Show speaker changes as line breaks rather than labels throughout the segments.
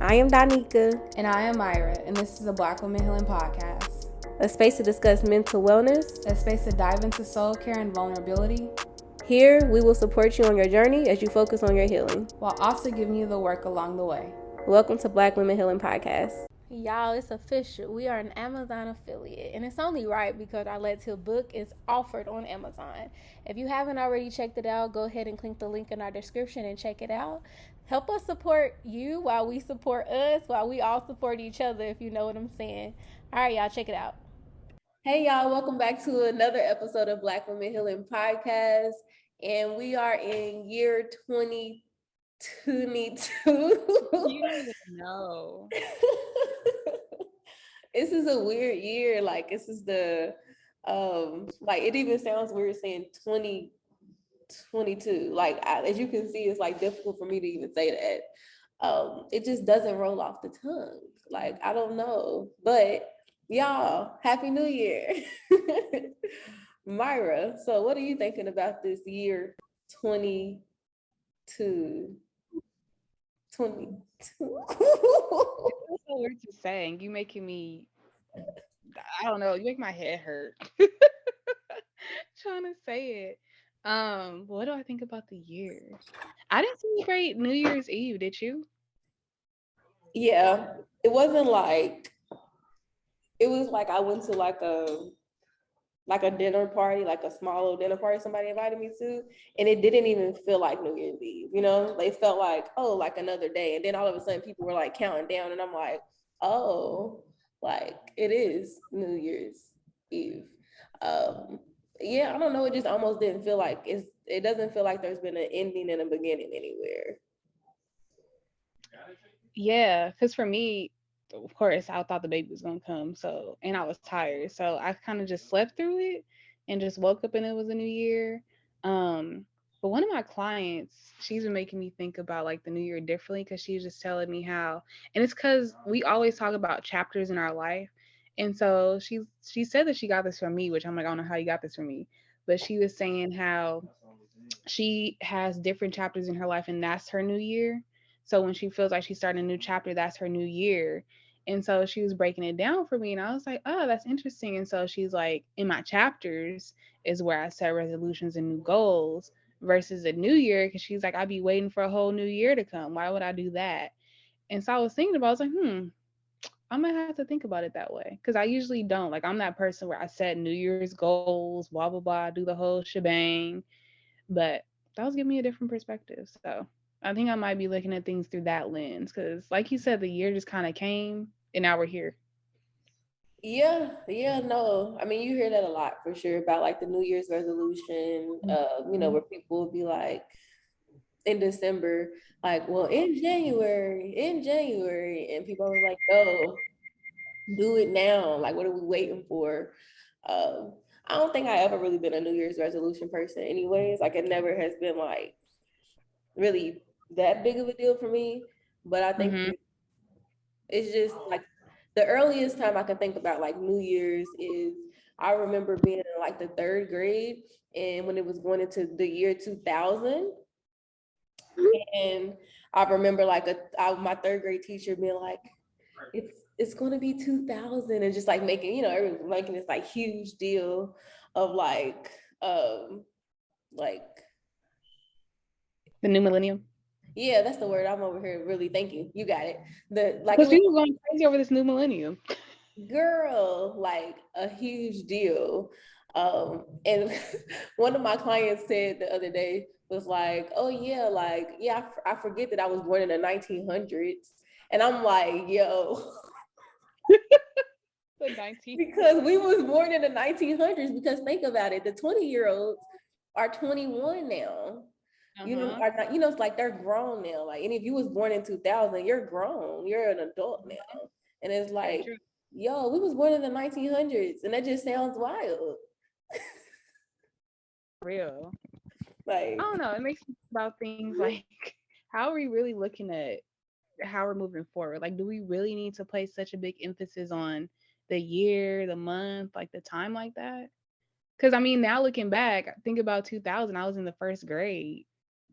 I am Donika.
And I am Myra, and this is the Black Women Healing Podcast.
A space to discuss mental wellness.
A space to dive into soul care and vulnerability.
Here, we will support you on your journey as you focus on your healing,
while also giving you the work along the way.
Welcome to Black Women Healing Podcast. Y'all, it's official. We are an Amazon affiliate, and it's only right because our Let's Heal book is offered on Amazon. If you haven't already checked it out, go ahead and click the link in our description and check it out. Help us support you while we support us, while we all support each other, if you know what I'm saying. All right, y'all, check it out. Hey, y'all, welcome back to another episode of Black Women Healing Podcast, and we are in year 2022.
You don't even know.
This is a weird year. Like, this is the like, it even sounds weird saying 2022. Like, as you can see, it's like difficult for me to even say that. It just doesn't roll off the tongue. Like, I don't know, but y'all, Happy New Year. Myra, so what are you thinking about this year 22?
It's so weird to say. You making me, I don't know, you make my head hurt. Trying to say it. What do I think about the year? I didn't celebrate New Year's Eve, did you?
Yeah, it wasn't like, it was like I went to like a dinner party, like a small little dinner party somebody invited me to, and it didn't even feel like New Year's Eve, you know? They felt like, oh, like another day. And then all of a sudden people were like counting down, and I'm like, oh, like it is New Year's Eve. Yeah, I don't know, it just almost didn't feel like it doesn't feel like there's been an ending and a beginning anywhere.
Yeah, because for me, of course, I thought the baby was gonna come, so, and I was tired, so I kind of just slept through it and just woke up and it was a new year. But one of my clients, she's been making me think about like the new year differently, because she's just telling me how, and it's because we always talk about chapters in our life, and so she said that she got this from me, which I'm like, I don't know how you got this from me, but she was saying how she has different chapters in her life, and that's her new year. So when she feels like she's starting a new chapter, that's her new year. And so she was breaking it down for me, and I was like, oh, that's interesting. And so she's like, in my chapters is where I set resolutions and new goals versus a new year, because she's like, I'd be waiting for a whole new year to come. Why would I do that? And so I was thinking about, I was like, I'm gonna have to think about it that way, because I usually don't. Like, I'm that person where I set New Year's goals, blah blah blah, do the whole shebang. But that was giving me a different perspective. So I think I might be looking at things through that lens, because, like you said, the year just kind of came and now we're here.
Yeah, no. I mean, you hear that a lot for sure about like the New Year's resolution, where people will be like in December, like, well, in January, and people are like, no, do it now. Like, what are we waiting for? I don't think I ever really been a New Year's resolution person anyways. Like, it never has been like really that big of a deal for me. But I think it's just like the earliest time I can think about like New Year's is I remember being in like the third grade, and when it was going into the year 2000. And I remember like my third grade teacher being like, it's going to be 2000, and just like making, everyone making this like huge deal of like
the new millennium.
Yeah, that's the word. I'm over here really thinking. You got it.
Because people going crazy over this new millennium.
Girl, like a huge deal. And one of my clients said the other day was like, oh yeah, like, yeah, I forget that I was born in the 1900s. And I'm like, yo. Because we was born in the 1900s, because think about it, the 20-year-olds are 21 now. It's like they're grown now. Like, and if you was born in 2000, you're grown, you're an adult now. And it's like, yo, we was born in the 1900s, and that just sounds wild.
Real.
Like,
I don't know, it makes me think about things like, how are we really looking at how we're moving forward? Like, do we really need to place such a big emphasis on the year, the month, like the time like that? Because I mean, now looking back, think about 2000, I was in the first grade.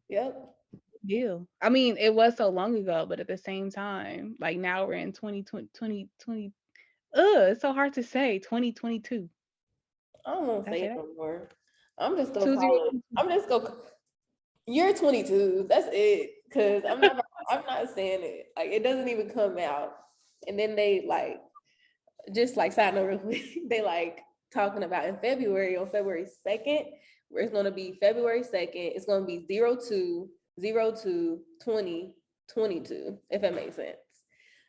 Yep.
deal. I mean, it was so long ago, but at the same time, like now we're in 2020, 2020. It's so hard to say. 2022.
I don't want to
Did I
say
say
it
that?
no more. I'm just gonna call it.
2022.
I'm just gonna. You're 22. That's it. Cause I'm not. I'm not saying it. Like it doesn't even come out. And then they like just like side note real quick. They like talking about in February on February 2nd, where it's gonna be February 2nd. It's gonna be 02/02/2022. If that makes sense.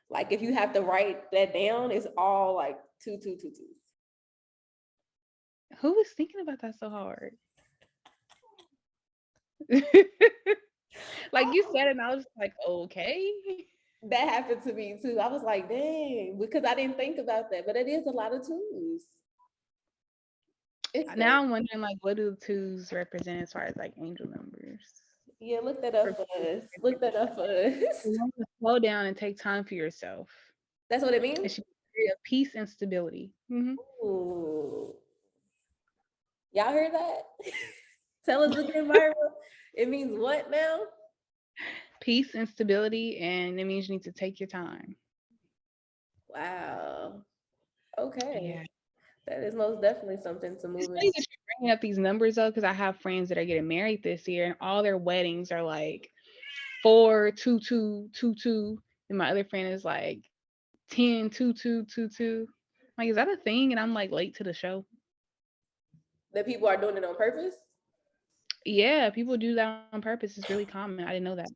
Like if you have to write that down, it's all like two.
Who was thinking about that so hard? Like you said it, and I was just like, okay.
That happened to me too. I was like, dang, because I didn't think about that, but it is a lot of twos. It's crazy.
Now I'm wondering, like, what do twos represent as far as like angel numbers?
Yeah, look that up
For
for
people.
us. Look that up for us.
Learn to slow down and take time for yourself.
That's what it
It
means.
should be of peace and stability.
Ooh, y'all heard that? Tell us again, Myra. It means what now?
Peace and stability, and it means you need to take your time.
Wow. Okay,
Yeah.
that is most definitely something to
It's
move
funny
into.
that you're bringing up these numbers though, because I have friends that are getting married this year, and all their weddings are like 4 2 2 2 2, and my other friend is like 10 2 2 2 2. Like, is that a thing? And I'm like late to the show.
That people are doing it on purpose.
Yeah, people do that on purpose. It's really common. I didn't know that.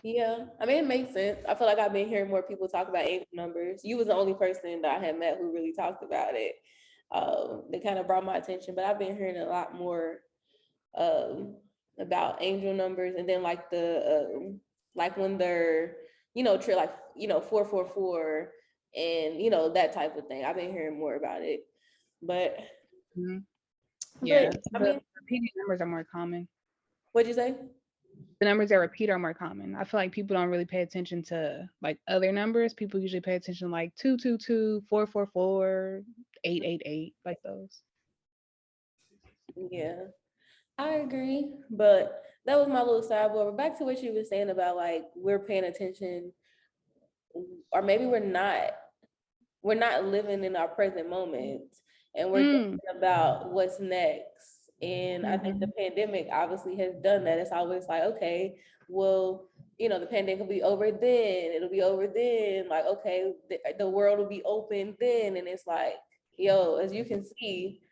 Yeah, I mean it makes sense. I feel like I've been hearing more people talk about angel numbers. You was the only person that I had met who really talked about it. They kind of brought my attention, but I've been hearing a lot more um, about angel numbers, and then like when they're like 444, and that type of thing. I've been hearing more about it, but
Hmm.
but
Yeah,
I
the
mean,
repeating numbers are more common.
what'd you say?
The numbers that repeat are more common. I feel like people don't really pay attention to like other numbers. People usually pay attention to like 2 2 2, 4 4 4, 8 8 8, like those.
Yeah, I agree, but that was my little sidebar. But back to what you were saying about like we're paying attention, or maybe we're not living in our present moment, and we're
Mm.
thinking about what's next. And I think the
Hmm.
pandemic obviously has done that. It's always like, okay, well, the pandemic will be over then. It'll be over then. Like, okay, the world will be open then. And it's like, yo, as you can see,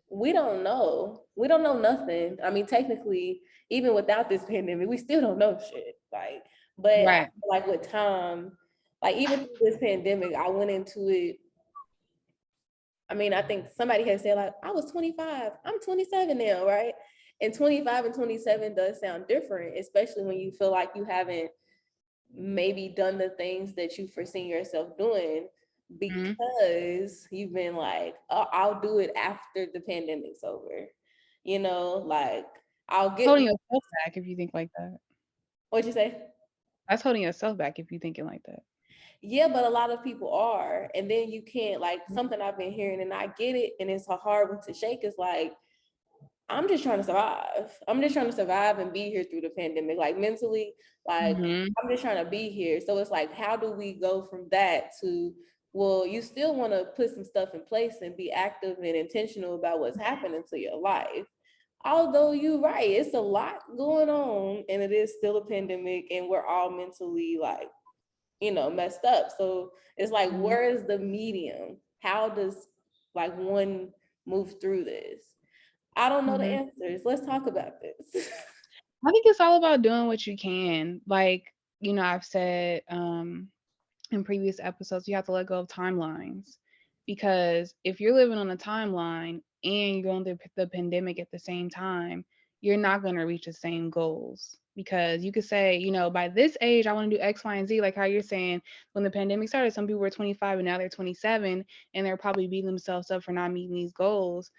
we don't know. We don't know nothing. I mean, technically, even without this pandemic, we still don't know shit. Like, but I
Right.
feel like with time, like even through this pandemic, I went into it. I mean, I think somebody has said like I was 25, I'm 27 now, right? And 25 and 27 does sound different, especially when you feel like you haven't maybe done the things that you foreseen yourself doing
Hmm.
because you've been like, oh, I'll do it after the pandemic's over. Like I'll get
Holding yourself back if you think like that.
what you say?
That's holding yourself back if you thinking like that.
Yeah, but a lot of people are. And then you can't like something I've been hearing and I get it, and it's a hard one to shake is like I'm just trying to survive. I'm just trying to survive and be here through the pandemic, like mentally, like
Hmm.
I'm just trying to be here. So it's like, how do we go from that to, well, you still want to put some stuff in place and be active and intentional about what's happening to your life. Although you're right, it's a lot going on and it is still a pandemic and we're all mentally like, messed up. So it's like,
Hmm.
where is the medium? How does like one move through this? I don't know the
Hmm.
answers. Let's talk about this.
I think it's all about doing what you can. Like, I've said in previous episodes, you have to let go of timelines because if you're living on a timeline and you're going through the pandemic at the same time, you're not going to reach the same goals because you could say, by this age, I want to do X, Y, and Z. Like how you're saying when the pandemic started, some people were 25 and now they're 27 and they're probably beating themselves up for not meeting these goals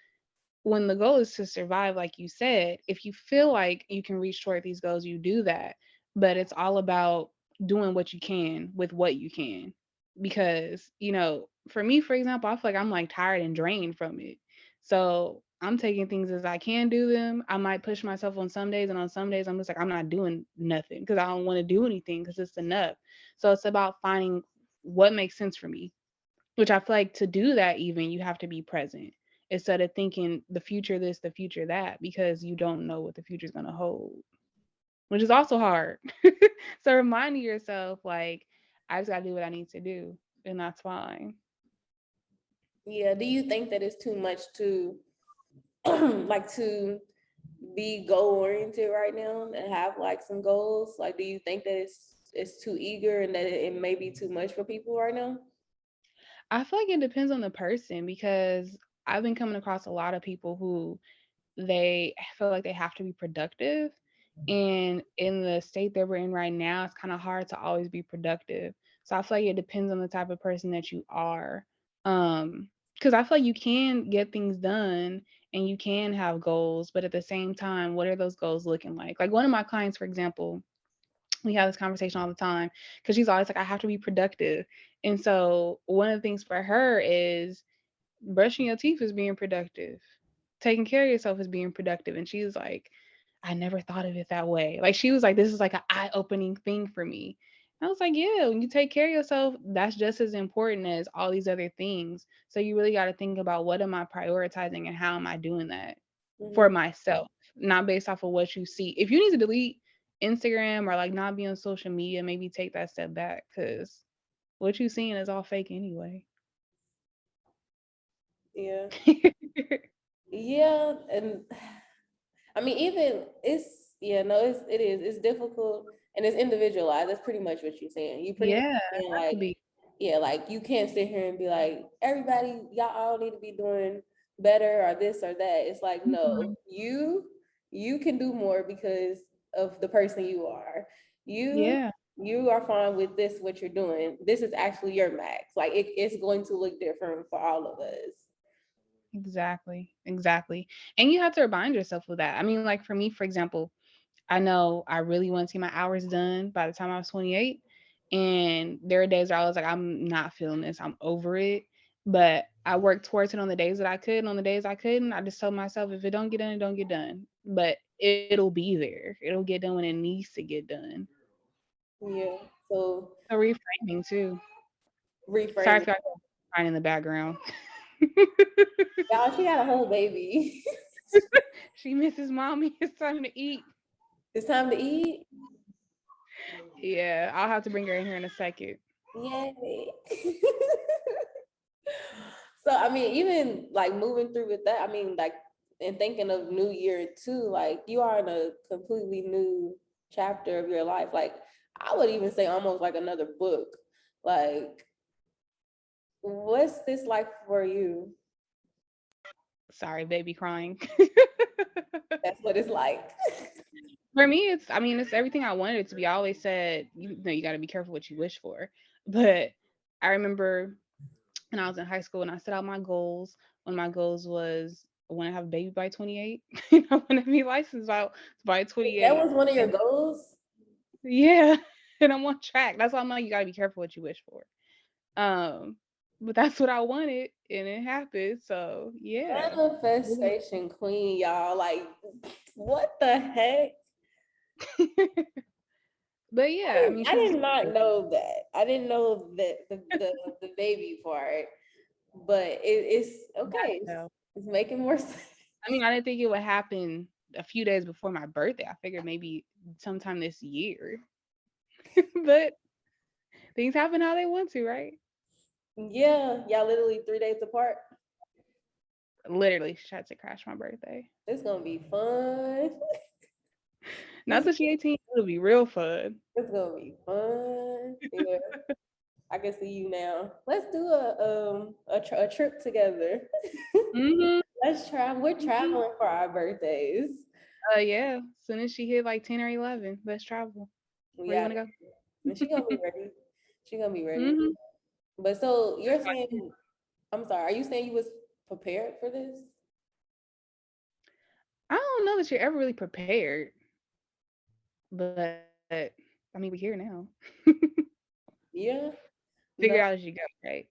when the goal is to survive, like you said, if you feel like you can reach toward these goals, you do that. But it's all about doing what you can with what you can. Because, for me, for example, I feel like I'm like tired and drained from it. So I'm taking things as I can do them. I might push myself on some days, and on some days I'm just like I'm not doing nothing because I don't want to do anything because it's enough. So it's about finding what makes sense for me, which I feel like to do that, even you have to be present instead of thinking the future this, the future that, because you don't know what the future is going to hold, which is also hard. So reminding yourself, like, I just got to do what I need to do, and that's fine.
Yeah. Do you think that it's too much to like to be goal oriented right now and have like some goals? Like, do you think that it's too eager and that it may be too much for people right now?
I feel like it depends on the person because I've been coming across a lot of people who they feel like they have to be productive. And in the state that we're in right now, it's kind of hard to always be productive. So I feel like it depends on the type of person that you are. Because I feel like you can get things done and you can have goals, but at the same time, what are those goals looking like? Like one of my clients, for example, we have this conversation all the time because she's always like, I have to be productive. And so one of the things for her is brushing your teeth is being productive. Taking care of yourself is being productive. And she's like, I never thought of it that way. Like she was like, this is like an eye-opening thing for me. And I was like, yeah, when you take care of yourself, that's just as important as all these other things. So you really got to think about what am I prioritizing and how am I doing that for
Mm-hmm.
myself, not based off of what you see. If you need to delete Instagram or like not be on social media, maybe take that step back because what you seeing is all fake anyway.
Yeah. Yeah, and I mean, even it's yeah, no, it is. It's difficult and it's individualized. That's pretty much what you're saying. You pretty much
Yeah,
saying
has to
like,
be.
yeah, like you can't sit here and be like, everybody, y'all all need to be doing better or this or that. It's like, no,
Mhm.
you can do more because of the person you are. You
Yeah,
you are fine with this, what you're doing. This is actually your max. Like it's going to look different for all of us.
exactly. Exactly. And you have to remind yourself of that. I mean, like for me, for example, I know I really want to see my hours done by the time I was 28. And there are days where I was like, I'm not feeling this. I'm over it. But I worked towards it on the days that I could. And on the days I couldn't, I just told myself, if it don't get done, it don't get done. But it'll be there. It'll get done when it needs to get done.
Yeah. So
So reframing too. Sorry
reframing.
if y'all crying in the background.
Y'all, she got a whole baby.
She misses mommy. It's time to eat.
It's time to eat.
Yeah, I'll have to bring her in here in a second.
Yay. So I mean, even like moving through with that, I mean, like and thinking of New Year too, like you are in a completely new chapter of your life. Like I would even say almost like another book. Like, what's this like for you?
Sorry, baby crying.
That's what it's like.
For me, I mean, it's everything I wanted it to be. I always said, you know, you got to be careful what you wish for. But I remember when I was in high school and I set out my goals. One of my goals was I want to have a baby by 28. I want to be licensed by
That
28.
was one of your
And
goals.
yeah, and I'm on track. That's why I'm like, you got to be careful what you wish for. Um, but that's what I wanted, and it happened. So yeah.
Manifestation queen, y'all. Like, what the heck?
But yeah, I mean,
I
she's
did not know that. I didn't know that the baby part, but it's okay.
so.
It's making more sense.
I mean, I didn't think it would happen a few days before my birthday. I figured maybe sometime this year. But things happen how they want to, right?
Yeah, y'all literally 3 days apart.
Literally, she had to crash my birthday.
It's gonna be fun.
Not
This
that she 18, it'll be real fun.
it's gonna be fun. Yeah, I can see you now. Let's do a trip together.
Hmm.
Let's try. We're traveling for our birthdays.
Yeah. As soon as she hit like 10 or 11, let's travel. Where you
Yeah,
want to
and she gonna be ready. She gonna be
go?
ready.
Hmm.
But so you're saying, I'm sorry, are you saying you was prepared for this?
I don't know that you're ever really prepared, but I mean, we're here now.
Yeah.
Figure
No,
out as you go, right?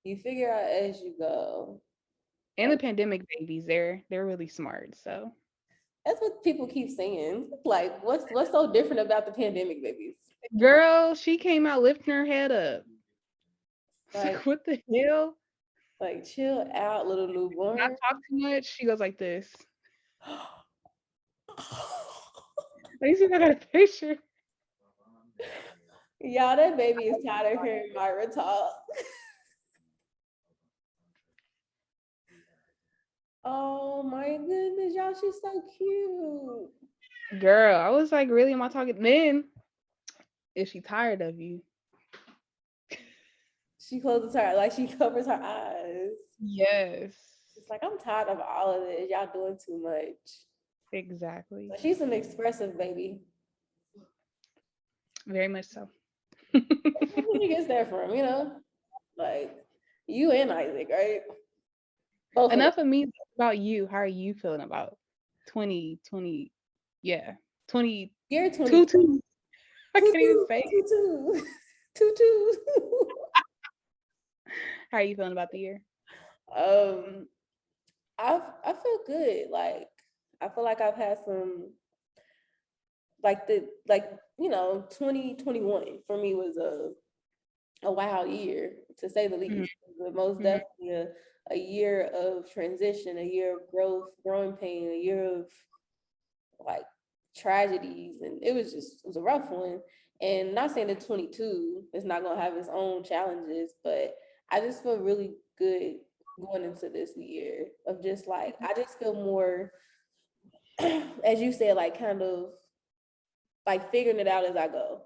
you figure out as you go.
And the pandemic babies, they're really smart. So
That's what people keep saying. Like, what's so different about the pandemic babies?
girl, she came out lifting her head up. It's
Like,
like, what the hell?
chill out, little
Not
newborn.
talk too much. She goes like this. Let me see if I got a picture.
Y'all, that baby is tired of hearing Myra talk. Oh my goodness, y'all, she's so cute.
Girl, I was like, really? Am I talking? Then, is she tired of you?
She closes her, like she covers her eyes.
Yes.
She's like, I'm tired of all of this. Y'all doing too much.
Exactly.
But she's an expressive baby.
Very much so.
Where she gets that from, Like you and Isaac, right? Both of them.
Enough of me about you. How are you feeling about 2020? Yeah. 20
Year 20.
2. I
Two
can't even
two
say it.
two two two two.
How are you feeling about the year?
Um, I feel good. Like I feel like I've had some like 2021 for me was a wild year to say the
Mhm,
least. But most
mhm.
definitely a year of transition, a year of growth, growing pain, a year of like tragedies, and it was a rough one. And not saying that 22 is not gonna have its own challenges, but I just feel really good going into this year of just like I just feel more, as you said, like kind of like figuring it out as I go.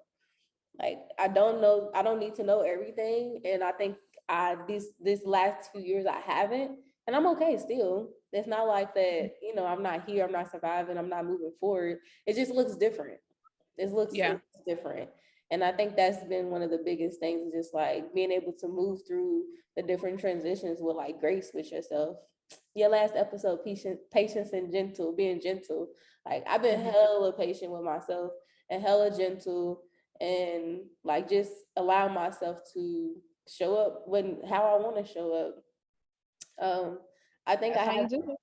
Like I don't need to know everything. And I think I this last 2 years I haven't. And I'm okay still. It's not like that, I'm not here, I'm not surviving, I'm not moving forward. It just looks different. It
Yeah.
looks different. And I think that's been one of the biggest things, is just like being able to move through the different transitions with like grace with yourself. Your last episode, patience and being gentle. Like I've been
Mhm.
hella patient with myself and hella gentle, and like just allow myself to show up when how I want to show up. I think I
That's how
have
you do it.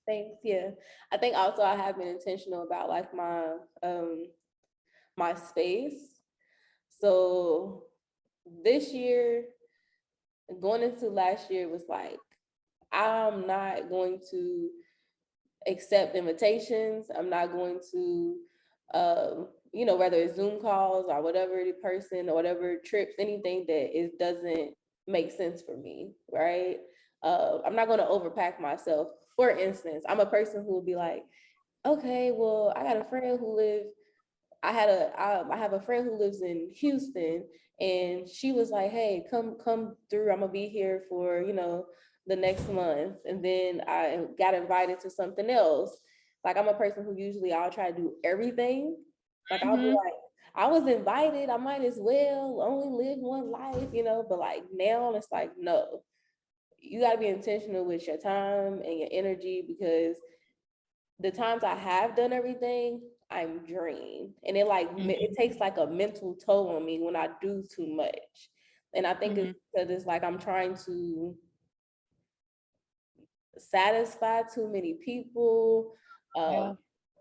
things, yeah. I think also I have been intentional about like my space. So this year, going into last year, was like I'm not going to accept invitations. I'm not going to, whether it's Zoom calls or whatever the person or whatever trips, anything that it doesn't make sense for me, right? I'm not going to overpack myself. For instance, I'm a person who will be like, okay, well, I got a friend who lives I have a friend who lives in Houston, and she was like, "Hey, come through. I'm gonna be here for the next month." And then I got invited to something else. Like I'm a person who usually I'll try to do everything. Like I'll be
Mhm.
like, I was invited. I might as well only live one life. But like now it's like, no, you got to be intentional with your time and your energy, because the times I have done everything, I'm drained. And it
Mhm.
takes like a mental toll on me when I do too much. And I think it's
Mhm.
because it's like I'm trying to satisfy too many people.
Yeah.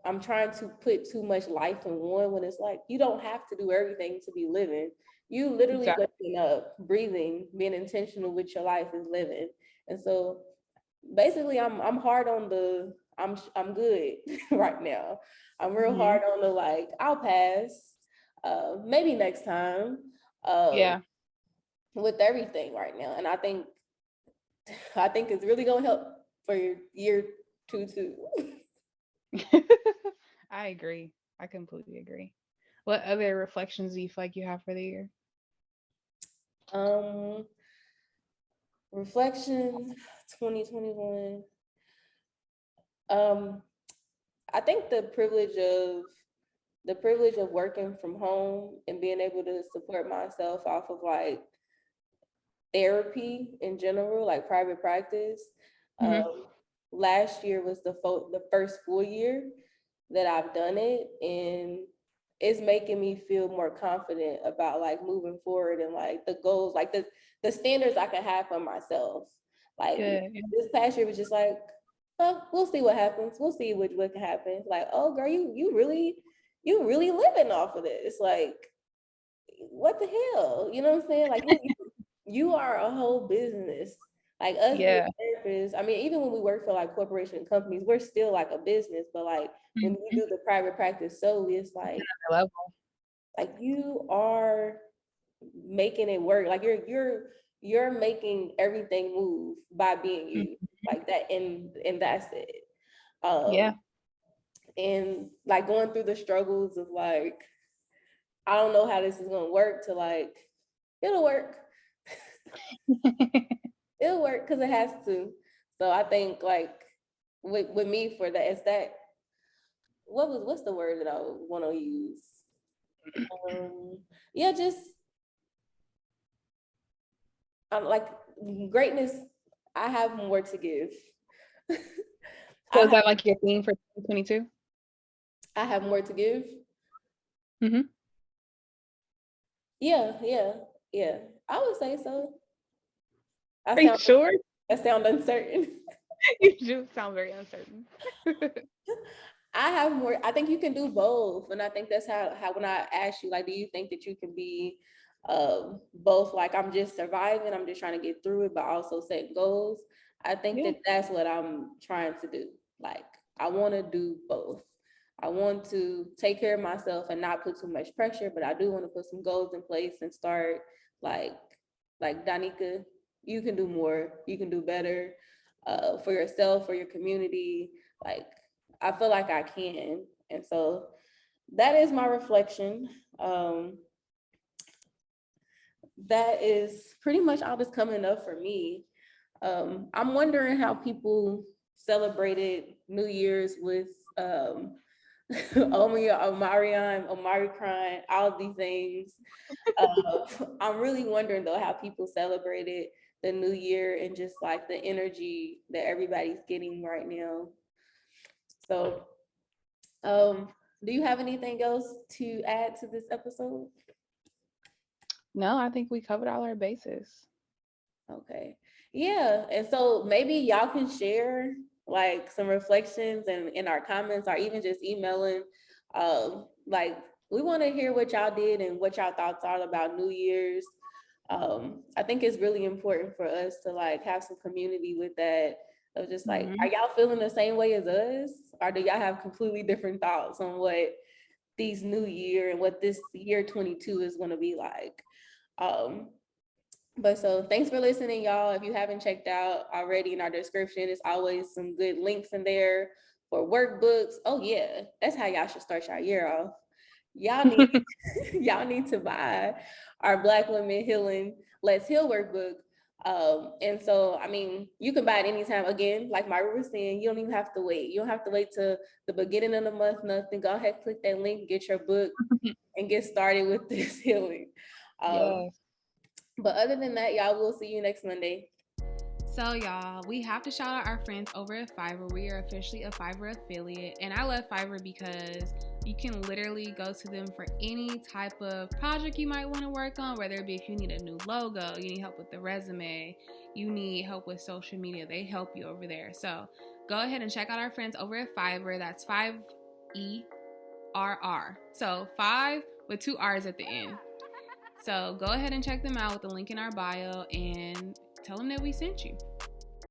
I'm trying to put too much life in one, when it's like you don't have to do everything to be living. You literally
Exactly.
waking up, breathing, being intentional with your life is living. And so basically I'm hard on the I'm good right now. I'm real
Mhm.
hard on the like I'll pass. Maybe next time.
Yeah.
With everything right now. And I think it's really gonna help for your year two too.
I agree. I completely agree. What other reflections do you feel like you have for the year?
um Reflections 2021. Um I think the privilege of working from home and being able to support myself off of like therapy in general, like private practice.
Mhm.
Last year was the first full year that I've done it, and it's making me feel more confident about like moving forward and like the goals, like the standards I can have for myself. Like this past year was just like, oh, we'll see what happens. We'll see what can happen. Like, oh girl, you really living off of this. Like, what the hell? You know what I'm saying? Like you are a whole business. Like us being therapists, I mean, even when we work for like corporation companies, we're still like a business. But like when we do the private practice solely, it's like you are making it work. Like you're making everything move by being you. Like that, and that's it. And like going through the struggles of like, I don't know how this is gonna work, to like, it'll work. It'll work because it has to. So I think like with me for that, it's that, what's the word that I want to use? Yeah, just like greatness. I have more to give.
So is that like your theme for 2022?
I have more to give.
Mm-hmm.
Yeah. I would say so.
Are you sure?
I sound uncertain.
You do sound very uncertain.
I have more. I think you can do both, and I think that's how when I ask you, like, do you think that you can be both? Like, I'm just surviving, I'm just trying to get through it, but also set goals. I think that that's what I'm trying to do. Like, I want to do both. I want to take care of myself and not put too much pressure, but I do want to put some goals in place and start like Donika, you can do more, you can do better for yourself, for your community. Like, I feel like I can. And so that is my reflection. That is pretty much all that's coming up for me. I'm wondering how people celebrated New Year's with Omicron, all these things. I'm really wondering though how people celebrated the new year and just like the energy that everybody's getting right now. So, do you have anything else to add to this episode?
No, I think we covered all our bases.
Okay. Yeah. And so maybe y'all can share like some reflections and in our comments, or even just emailing. Like, we want to hear what y'all did and what y'all thoughts are about New Year's. I think it's really important for us to like have some community with that, of just like, are y'all feeling the same way as us? Or do y'all have completely different thoughts on what these new year and what this year 22 is going to be like? But so thanks for listening, y'all. If you haven't checked out already, in our description, it's always some good links in there for workbooks. Oh yeah, that's how y'all should start your year off. Y'all need y'all need to buy our Black Women Healing Let's Heal workbook. And so, I mean, you can buy it anytime. Again, like Myra was saying, you don't even have to wait. You don't have to wait till the beginning of the month, nothing. Go ahead, click that link, get your book, and get started with this healing. But other than that, y'all, we'll see you next Monday.
So y'all, we have to shout out our friends over at Fiverr. We are officially a Fiverr affiliate, and I love Fiverr because you can literally go to them for any type of project you might want to work on, whether it be if you need a new logo, you need help with the resume, you need help with social media, they help you over there. So go ahead and check out our friends over at Fiverr. That's 5ERR. So 5 with 2 R's at the end. So go ahead and check them out with the link in our bio and tell them that we sent you.